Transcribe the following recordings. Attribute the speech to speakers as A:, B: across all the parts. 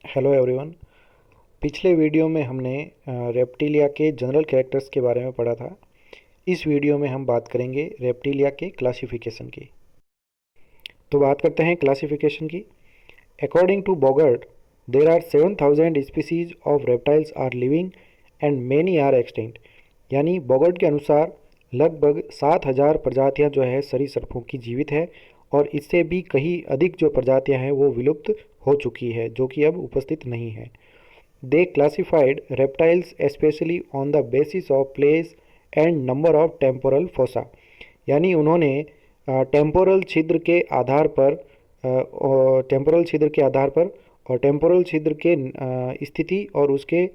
A: Hello everyone. पिछले video में हमने रेप्टिलिया के जनरल कैरेक्टर्स के बारे में पढ़ा था। इस वीडियो में हम बात करेंगे रेप्टिलिया के क्लासिफिकेशन की। तो बात करते हैं क्लासिफिकेशन की। According to Bogert, there are 7000 species of reptiles are living and many are extinct. यानी बॉगर्ट के अनुसार लगभग 7000 प्रजातियां जो है सरीसृपों की जीवित है और इससे भी कहीं अधिक जो प्रजातियां हैं वो विलुप्त हो चुकी है, जो कि अब उपस्थित नहीं है। They classified reptiles especially on the basis of place and number of temporal fossa। यानी उन्होंने टेम्पोरल छिद्र के आधार पर टेम्पोरल छिद्र के आधार पर और टेम्पोरल छिद्र के स्थिति और उसके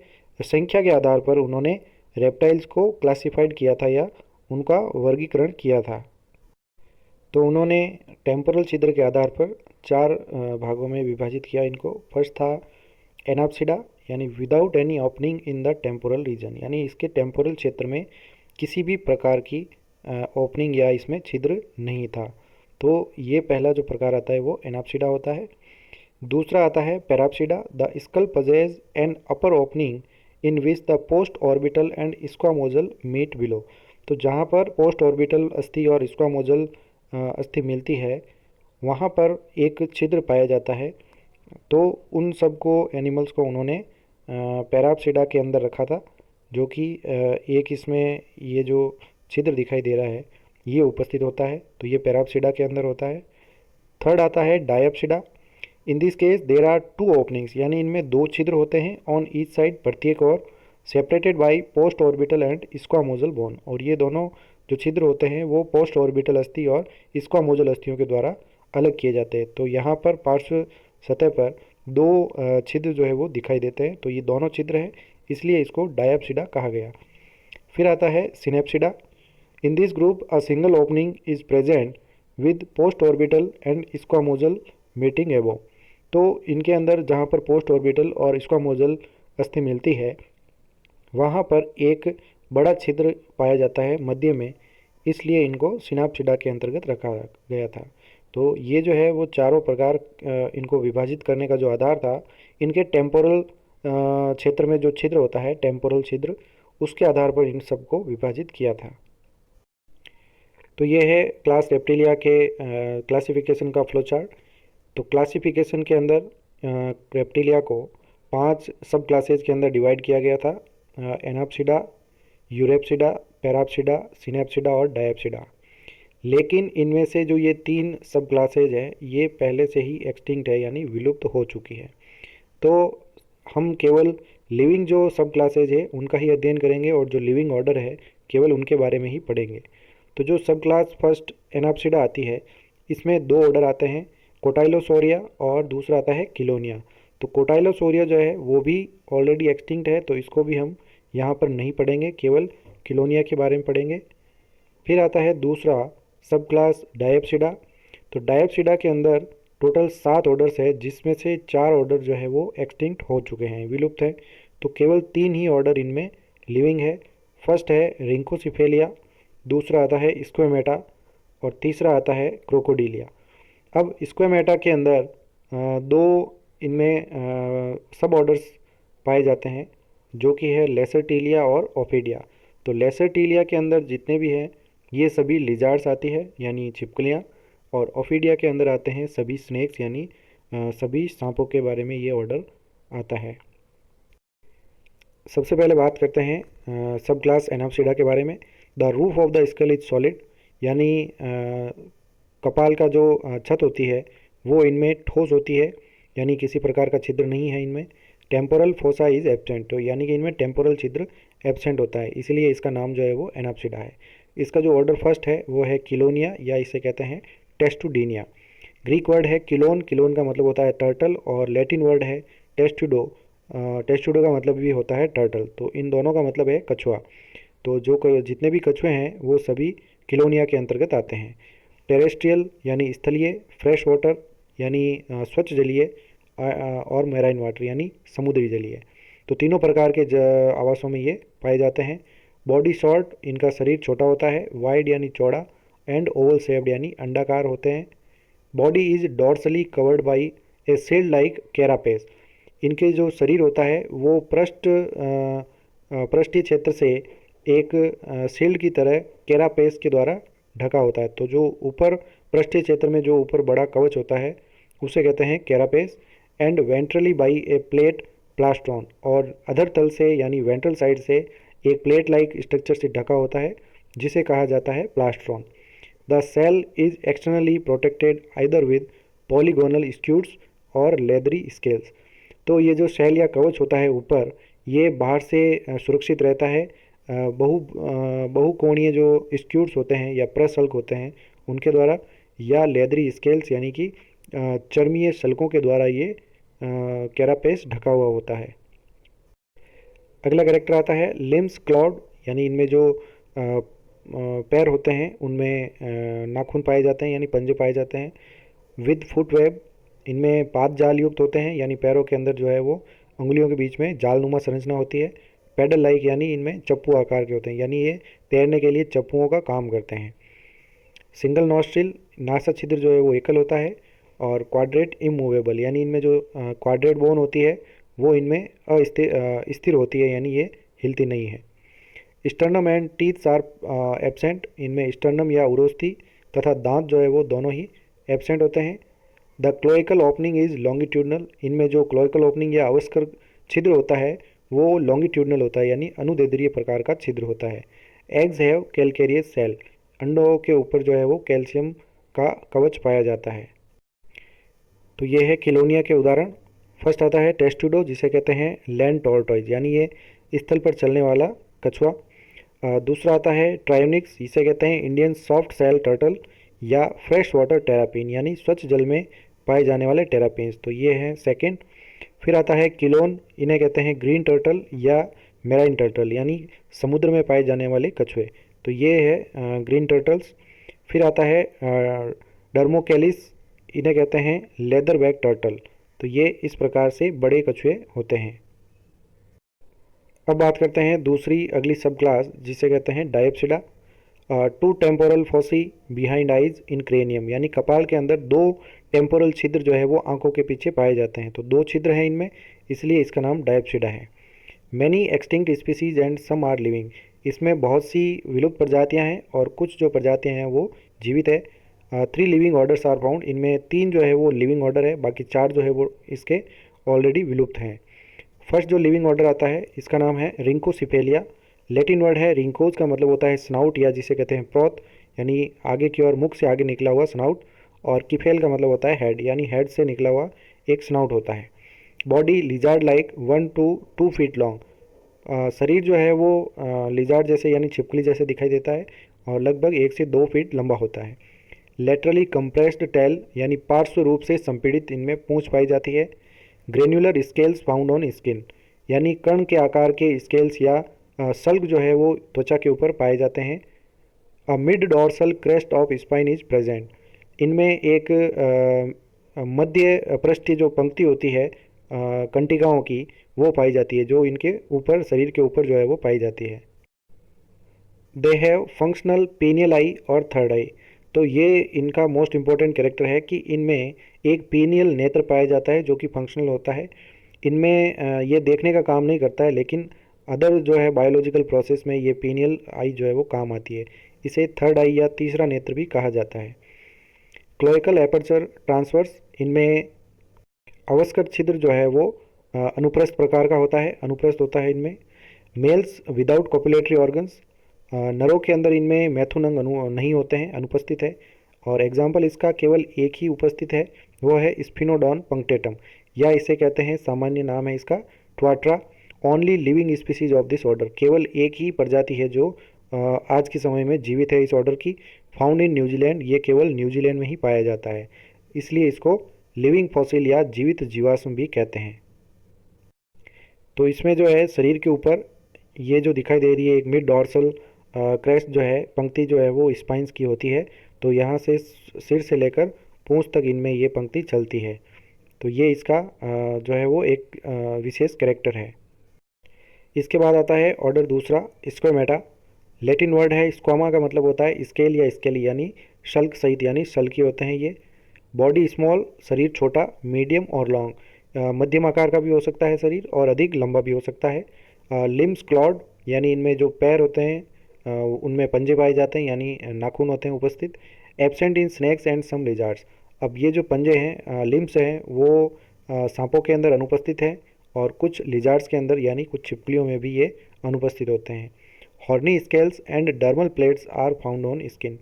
A: संख्या के आधार पर उन्होंने रेप्टाइल्स को क्लासिफाइड किया था या उनका वर्गीकरण किया था। तो उन्होंने टेम्पोरल छिद्र के आधार पर चार भागों में विभाजित किया इनको। फर्स्ट था एनाप्सिडा, यानी without any opening in the temporal region, यानी इसके टेम्पोरल क्षेत्र में किसी भी प्रकार की ओपनिंग या इसमें छिद्र नहीं था। तो ये पहला जो प्रकार आता है वो एनाप्सिडा होता है। दूसरा आता है Parapsida. The skull possesses an upper opening in which the post orbital and squamosal meet below. तो जहाँ पर पोस्ट ऑर्बिटल अस्थि और स्क्वामोजल अस्थि मिलती है वहाँ पर एक छिद्र पाया जाता है। तो उन सबको एनिमल्स को उन्होंने पैराप्सिडा के अंदर रखा था, जो कि एक इसमें ये जो छिद्र दिखाई दे रहा है ये उपस्थित होता है, तो ये पैराप्सिडा के अंदर होता है। थर्ड आता है Diapsida. In this case there are two openings, यानी इनमें दो छिद्र होते हैं ऑन ईच साइड, प्रत्येक और separated by post orbital and squamosal bone. और ये दोनों जो छिद्र होते हैं वो पोस्ट ऑर्बिटल अस्थि और स्क्वामोजल अस्थियों के द्वारा अलग किए जाते हैं। तो यहाँ पर पार्श्व सतह पर दो छिद्र जो है वो दिखाई देते हैं, तो ये दोनों छिद्र हैं, इसलिए इसको डायप्सिडा कहा गया। फिर आता है Synapsida. In this group a single opening is present with post orbital and squamosal meeting above. तो इनके अंदर जहाँ पर पोस्ट ऑर्बिटल और स्क्वामोजल अस्थि मिलती है वहाँ पर एक बड़ा छिद्र पाया जाता है मध्य में, इसलिए इनको सिनाप्सिडा के अंतर्गत रखा गया था। तो ये जो है वो चारों प्रकार इनको विभाजित करने का जो आधार था, इनके टेम्पोरल क्षेत्र में जो छिद्र होता है टेम्पोरल छिद्र, उसके आधार पर इन सबको विभाजित किया था। तो ये है क्लास रेप्टिलिया के क्लासिफिकेशन का फ्लो चार्ट। तो क्लासिफिकेशन के अंदर रेप्टिलिया को 5 सब क्लासेज के अंदर डिवाइड किया गया था। एनाप्सिडा, यूरेप्सिडा, पैराप्सिडा, सिनेप्सिडा और डायप्सिडा। लेकिन इनमें से जो ये 3 सब क्लासेज हैं ये पहले से ही एक्सटिंक्ट है, यानी विलुप्त हो चुकी है। तो हम केवल लिविंग जो सब क्लासेज है उनका ही अध्ययन करेंगे और जो लिविंग ऑर्डर है केवल उनके बारे में ही पढ़ेंगे। तो जो सब क्लास फर्स्ट एनाप्सिडा आती है, इसमें दो ऑर्डर आते हैं, कोटाइलोसोरिया और दूसरा आता है किलोनिया। तो कोटाइलोसोरिया जो है वो भी ऑलरेडी एक्सटिंक्ट है, तो इसको भी हम यहाँ पर नहीं पढ़ेंगे, केवल किलोनिया के बारे में पढ़ेंगे। फिर आता है दूसरा सब क्लास डायप्सिडा। तो डायप्सिडा के अंदर टोटल 7 ऑर्डर्स है, जिसमें से 4 ऑर्डर जो है वो एक्सटिंक्ट हो चुके हैं, विलुप्त हैं। तो केवल 3 ही ऑर्डर इनमें लिविंग है। फर्स्ट है रिंकोसिफेलिया, दूसरा आता है स्क्वेमेटा और तीसरा आता है क्रोकोडिलिया। अब स्क्वेमेटा के अंदर दो इनमें सब ऑर्डर्स पाए जाते हैं, जो कि है लेसरटीलिया और ओफिडिया। तो लेसरटीलिया के अंदर जितने भी हैं ये सभी लिजार्ड्स आती है, यानी छिपकलियाँ, और ओफिडिया के अंदर आते हैं सभी स्नेक्स, यानी सभी सांपों के बारे में ये ऑर्डर आता है। सबसे पहले बात करते हैं सब क्लास एनाप्सिडा के बारे में। The roof of the skull is solid, यानी कपाल का जो छत होती है वो इनमें ठोस होती है, यानी किसी प्रकार का छिद्र नहीं है इनमें। टेम्पोरल फोसा इज एब्सेंट, तो यानी कि इनमें टेम्पोरल छिद्र एब्सेंट होता है, इसलिए इसका नाम जो है वो एनाप्सिडा है। इसका जो ऑर्डर फर्स्ट है वो है किलोनिया, या इसे कहते हैं टेस्टुडिनिया। ग्रीक वर्ड है किलोन, किलोन का मतलब होता है टर्टल, और लैटिन वर्ड है टेस्टुडो, टेस्टुडो का मतलब भी होता है टर्टल। तो इन दोनों का मतलब है कछुआ। तो जो जितने भी कछुए हैं वो सभी किलोनिया के अंतर्गत आते हैं। टेरेस्ट्रियल यानी स्थलीय, फ्रेश वाटर यानी स्वच्छ जलीय, और मैराइन वाटर यानी समुद्री जलीय। तो तीनों प्रकार के आवासों में ये पाए जाते हैं। बॉडी शॉर्ट, इनका शरीर छोटा होता है, वाइड यानी चौड़ा, एंड ओवल शेप्ड यानी अंडाकार होते हैं। Body is dorsally covered by A shield like carapace, इनके जो शरीर होता है वो पृष्ठीय क्षेत्र से एक शील्ड की तरह कैरापेस के द्वारा ढका होता है। तो जो ऊपर पृष्ठीय क्षेत्र में जो ऊपर बड़ा कवच होता है उसे कहते हैं carapace. And ventrally by A plate plastron, और अधर तल से यानी वेंट्रल साइड से एक प्लेट लाइक स्ट्रक्चर से ढका होता है जिसे कहा जाता है plastron. The shell is externally protected either with polygonal scutes और लेदरी स्केल्स। तो ये जो सेल या कवच होता है ऊपर, ये बाहर से सुरक्षित रहता है बहुकोणीय जो स्क्यूट्स होते हैं या प्रसल्क होते हैं उनके द्वारा, या लेदरी स्केल्स यानी कि चर्मीय सल्कों के द्वारा ये कैरापेस ढका हुआ होता है। अगला कैरेक्टर आता है लिम्स क्लॉड, यानी इनमें जो पैर होते हैं उनमें नाखून पाए जाते हैं यानी पंजे पाए जाते हैं। विद फुट वेब, इनमें पाद जाल युक्त होते हैं यानी पैरों के अंदर जो है वो उंगलियों के बीच में जालनुमा संरचना होती है। पेडल लाइक, यानी इनमें चप्पू आकार के होते हैं यानी ये तैरने के लिए चप्पुओं का काम करते हैं। सिंगल नॉस्ट्रिल, नासा छिद्र जो है वो एकल होता है। और क्वाड्रेट इमूवेबल, यानी इनमें जो क्वाड्रेट बोन होती है वो इनमें स्थिर होती है यानी ये हिलती नहीं है। Sternum and teeth are absent, इनमें स्टर्नम या उरोस्थी तथा दांत जो है वो दोनों ही एब्सेंट होते हैं। The cloacal opening is longitudinal, इनमें जो क्लोइकल ओपनिंग या अवस्कर छिद्र होता है वो लॉन्गिट्यूडनल होता है यानी अनुदैर्ध्य प्रकार का छिद्र होता है। एग्स हैव कैलकेरियस सेल, अंडों के ऊपर जो है वो कैल्शियम का कवच पाया जाता है। तो ये है किलोनिया के उदाहरण। फर्स्ट आता है टेस्टुडो, जिसे कहते हैं लैंड टॉर्टॉइज, यानी ये स्थल पर चलने वाला कछुआ। दूसरा आता है ट्रायोनिक्स, इसे कहते हैं इंडियन सॉफ्ट सेल टर्टल या फ्रेश वाटर टेरापिन, यानी स्वच्छ जल में पाए जाने वाले टेरापिन्स। तो ये है सेकंड। फिर आता है किलोन, इन्हें कहते हैं ग्रीन टर्टल या मेराइन टर्टल, यानी समुद्र में पाए जाने वाले कछुए। तो ये है ग्रीन टर्टल्स। फिर आता है डर्मोकेलिस, इन्हें कहते हैं लेदर बैक टर्टल। तो ये इस प्रकार से बड़े कछुए होते हैं। अब बात करते हैं दूसरी अगली सब क्लास जिसे कहते हैं Diapsida. Two temporal fossae behind eyes in cranium, यानी कपाल के अंदर दो टेम्पोरल छिद्र जो है वो आंखों के पीछे पाए जाते हैं। तो दो छिद्र हैं इनमें, इसलिए इसका नाम डायप्सिडा है। Many extinct species and some are living, इसमें बहुत सी विलुप्त प्रजातियां हैं और कुछ जो प्रजातियां हैं वो जीवित है। 3 लिविंग ऑर्डर्स आर फाउंड, इनमें 3 जो है वो लिविंग ऑर्डर है, बाकी 4 जो है वो इसके ऑलरेडी विलुप्त हैं। फर्स्ट जो लिविंग ऑर्डर आता है इसका नाम है रिंकोसिफेलिया। लैटिन वर्ड है रिंकोज, का मतलब होता है स्नाउट या जिसे कहते हैं प्रोत, यानी आगे की ओर मुख से आगे निकला हुआ स्नाउट। और किफेल का मतलब होता है हेड, यानी हेड से निकला हुआ एक स्नाउट होता है। Body lizard like 1 to 2 feet long, शरीर जो है वो लिजार्ड जैसे यानी छिपकली जैसे दिखाई देता है और लगभग 1 से 2 फीट लंबा होता है। लेटरली कंप्रेस्ड टेल, यानी पार्श्व रूप से संपीड़ित इनमें पूंछ पाई जाती है। Granular scales found on skin, यानी कण के आकार के स्केल्स या सल्क जो है वो त्वचा के ऊपर पाए जाते हैं। A mid dorsal crest of spine is present, इनमें एक मध्य पृष्ठीय जो पंक्ति होती है कंटिकाओं की वो पाई जाती है, जो इनके ऊपर शरीर के ऊपर जो है वो पाई जाती है। दे हैव फंक्शनल पीनियल आई और थर्ड आई, तो ये इनका मोस्ट इम्पोर्टेंट कैरेक्टर है कि इनमें एक पीनियल नेत्र पाया जाता है जो कि फंक्शनल होता है। इनमें ये देखने का काम नहीं करता है, लेकिन अदर जो है बायोलॉजिकल प्रोसेस में ये पीनियल आई जो है वो काम आती है। इसे थर्ड आई या तीसरा नेत्र भी कहा जाता है। क्लोइकल एपर्चर ट्रांसवर्स, इनमें अवस्कर छिद्र जो है वो अनुप्रस्थ प्रकार का होता है, अनुप्रस्थ होता है इनमें। मेल्स विदाउट कॉपुलेटरी ऑर्गन्स, नरों के अंदर इनमें मैथुन अंग नहीं होते हैं, अनुपस्थित है। और एग्जाम्पल इसका केवल एक ही उपस्थित है, वो है स्फिनोडॉन पंक्टेटम, या इसे कहते हैं सामान्य नाम है इसका tuatara. Only living species of this order, केवल एक ही प्रजाति है जो आज के समय में जीवित है इस ऑर्डर की। फाउंड इन न्यूजीलैंड, ये केवल न्यूजीलैंड में ही पाया जाता है, इसलिए इसको लिविंग फॉसिल या जीवित जीवाश्म भी कहते हैं। तो इसमें जो है शरीर के ऊपर ये जो दिखाई दे रही है एक मिड डॉर्सल क्रेस्ट जो है पंक्ति जो है वो स्पाइंस की होती है। तो यहाँ से सिर से लेकर पूंछ तक इनमें ये पंक्ति चलती है। तो ये इसका जो है वो एक विशेष कैरेक्टर है। इसके बाद आता है ऑर्डर दूसरा स्क्वेमेटा। लैटिन वर्ड है स्क्वामा, का मतलब होता है स्केल या स्केली, यानी शल्क सहित, यानी शल्की होते हैं ये। बॉडी स्मॉल, शरीर छोटा, मीडियम और लॉन्ग, मध्यम आकार का भी हो सकता है शरीर और अधिक लंबा भी हो सकता है। लिम्स क्लॉड, यानी इनमें जो पैर होते हैं उनमें पंजे पाए जाते हैं, यानी नाखून होते हैं उपस्थित। Absent in snakes and some lizards. अब ये जो पंजे हैं, लिम्स हैं, वो सांपों के अंदर अनुपस्थित है और कुछ लिजार्ड्स के अंदर यानी कुछ छिपकलियों में भी ये अनुपस्थित होते हैं। Horny scales and dermal plates are found on skin.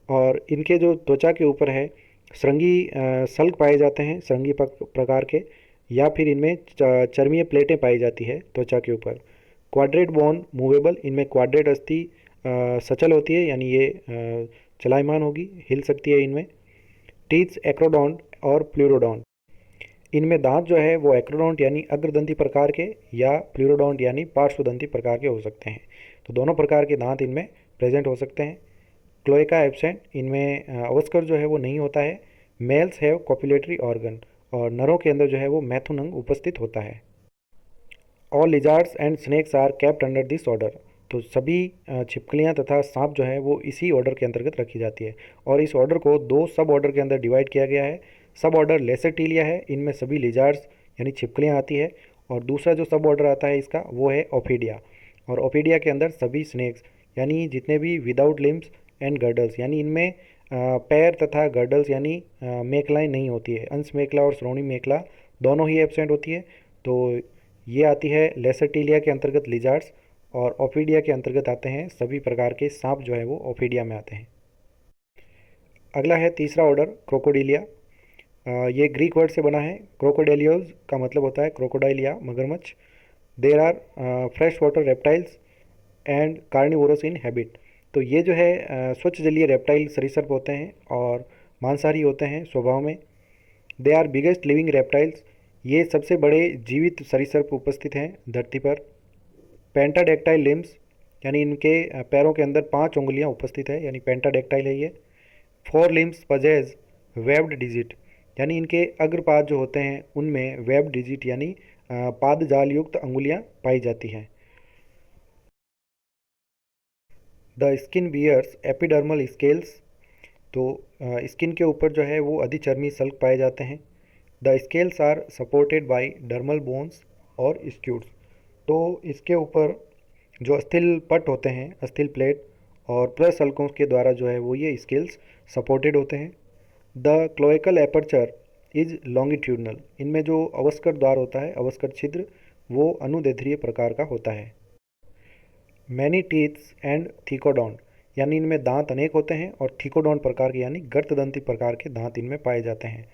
A: और इनके जो त्वचा के ऊपर है श्रृंगी सल्क पाए जाते हैं, श्रृंगी प्रकार के, या फिर इनमें चर्मीय प्लेटें पाई जाती है त्वचा के ऊपर। क्वाड्रेट बोन मूवेबल, इनमें क्वाड्रेट अस्थि सचल होती है, यानी ये चलायमान होगी, हिल सकती है इनमें। टीथ्स एक्रोडोंट और प्लूरोडोंट, इनमें दांत जो है वो एक्रोडोंट यानी अग्रदंती प्रकार के या प्लूरोडोंट यानी पार्श्वदंती प्रकार के हो सकते हैं। तो दोनों प्रकार के दांत इनमें प्रेजेंट हो सकते हैं। क्लोएका एब्सेंट, इनमें अवस्कर जो है वो नहीं होता है। मेल्स हैव कॉपुलेटरी ऑर्गन, और नरों के अंदर जो है वो मैथुन अंग उपस्थित होता है। All lizards and snakes are kept under this order. तो सभी छिपकलियाँ तथा सांप जो है वो इसी ऑर्डर के अंतर्गत रखी जाती है, और इस ऑर्डर को दो सब ऑर्डर के अंदर डिवाइड किया गया है। सब ऑर्डर लेसरटीलिया है, इनमें सभी लिजार्ड्स यानी छिपकलियाँ आती है, और दूसरा जो सब ऑर्डर आता है इसका वो है ओफिडिया, और ओफिडिया के अंदर सभी स्नेक्स यानी जितने भी विदाउट लिम्स एंड गर्डल्स, यानी इनमें पैर तथा गर्डल्स यानी मेखलाएँ नहीं होती है। अंश मेखला और श्रोणी मेखला दोनों ही एब्सेंट होती है। तो ये आती है लेसरटीलिया के अंतर्गत लिजार्ड्स, और ओफिडिया के अंतर्गत आते हैं सभी प्रकार के सांप जो है वो ओफिडिया में आते हैं। अगला है तीसरा ऑर्डर क्रोकोडिलिया। ये ग्रीक वर्ड से बना है। क्रोकोडेलियोज का मतलब होता है क्रोकोडाइल या मगरमच्छ। There are fresh water reptiles and carnivorous in habit. तो ये जो है स्वच्छ जलीय रेप्टाइल सरीसृप होते हैं और मांसाहारी होते हैं स्वभाव में। They are biggest living reptiles, ये सबसे बड़े जीवित सरीसृप उपस्थित हैं धरती पर। पेंटाडेक्टाइल लिम्स, यानी इनके पैरों के अंदर 5 उंगलियां उपस्थित है, यानी पेंटाडेक्टाइल है ये। 4 लिम्स पजेज वेब्ड डिजिट, यानी इनके अग्रपाद जो होते हैं उनमें वेब्ड डिजिट यानी पाद जाल युक्त अंगुलियां पाई जाती हैं। The skin bears epidermal scales, तो स्किन के ऊपर जो है वो अधिचर्मी सल्क पाए जाते हैं। The scales are supported by dermal bones और स्क्यूट्स, तो इसके ऊपर जो अस्थिल पट होते हैं, अस्थिल प्लेट और प्रसल्कों के द्वारा जो है वो ये स्केल्स सपोर्टेड होते हैं। The cloacal aperture is longitudinal, इनमें जो अवस्कर द्वार होता है, अवस्कर छिद्र, वो अनुदैर्ध्य प्रकार का होता है। मैनी टीथ्स एंड थीकोडोंट, यानी इनमें दांत अनेक होते हैं और थीकोडोंट प्रकार के यानी गर्तदंती प्रकार के दांत इनमें पाए जाते हैं।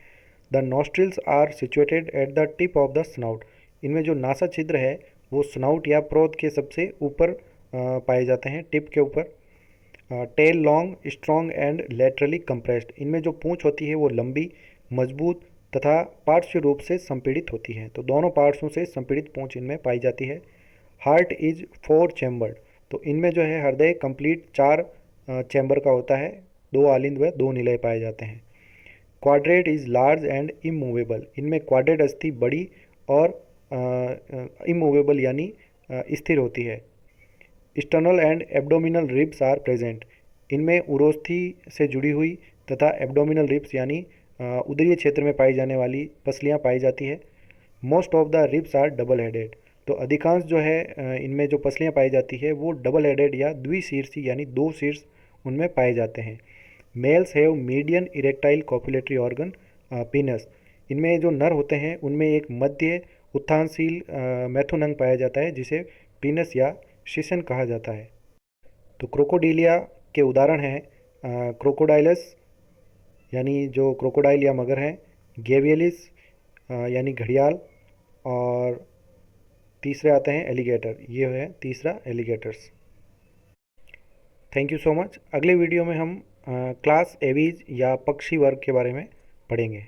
A: The nostrils are situated at the tip of the snout, इनमें जो नासा छिद्र है वो स्नाउट या प्रोद के सबसे ऊपर पाए जाते हैं, टिप के ऊपर। Tail long strong and laterally compressed, इनमें जो पूंछ होती है वो लंबी, मजबूत तथा पार्श्व रूप से संपीड़ित होती है, तो दोनों पार्श्वों से संपीड़ित पूंछ इनमें पाई जाती है। हार्ट इज 4 चैम्बर्ड, तो इनमें जो है हृदय कंप्लीट 4 चैम्बर का होता है, 2 आलिंद व 2 निलय पाए जाते हैं। Quadrate is large and immovable, इनमें क्वाड्रेट अस्थि बड़ी और इमूवेबल यानी स्थिर होती है। Sternal and abdominal ribs are present, इनमें उरोस्थी से जुड़ी हुई तथा एब्डोमिनल रिब्स यानी उदरीय क्षेत्र में पाई जाने वाली पसलियाँ पाई जाती है। Most of the ribs are double headed, तो अधिकांश जो है इनमें जो पसलियाँ पाई जाती है वो डबल हेडेड या द्विशीर्षी यानी 2 शीर्ष उनमें पाए जाते हैं। Males have median erectile copulatory organ penis, इनमें जो नर होते हैं उनमें एक मध्य उत्थानशील मैथुन अंग पाया जाता है जिसे पीनस या शिशन कहा जाता है। तो क्रोकोडिलिया के उदाहरण हैं क्रोकोडाइलस यानी जो क्रोकोडाइल या मगर हैं, गेवियलिस यानी घड़ियाल, और तीसरे आते हैं एलिगेटर, ये है तीसरा alligators. Thank you so much. अगले वीडियो में हम क्लास एवीज या पक्षी वर्ग के बारे में पढ़ेंगे।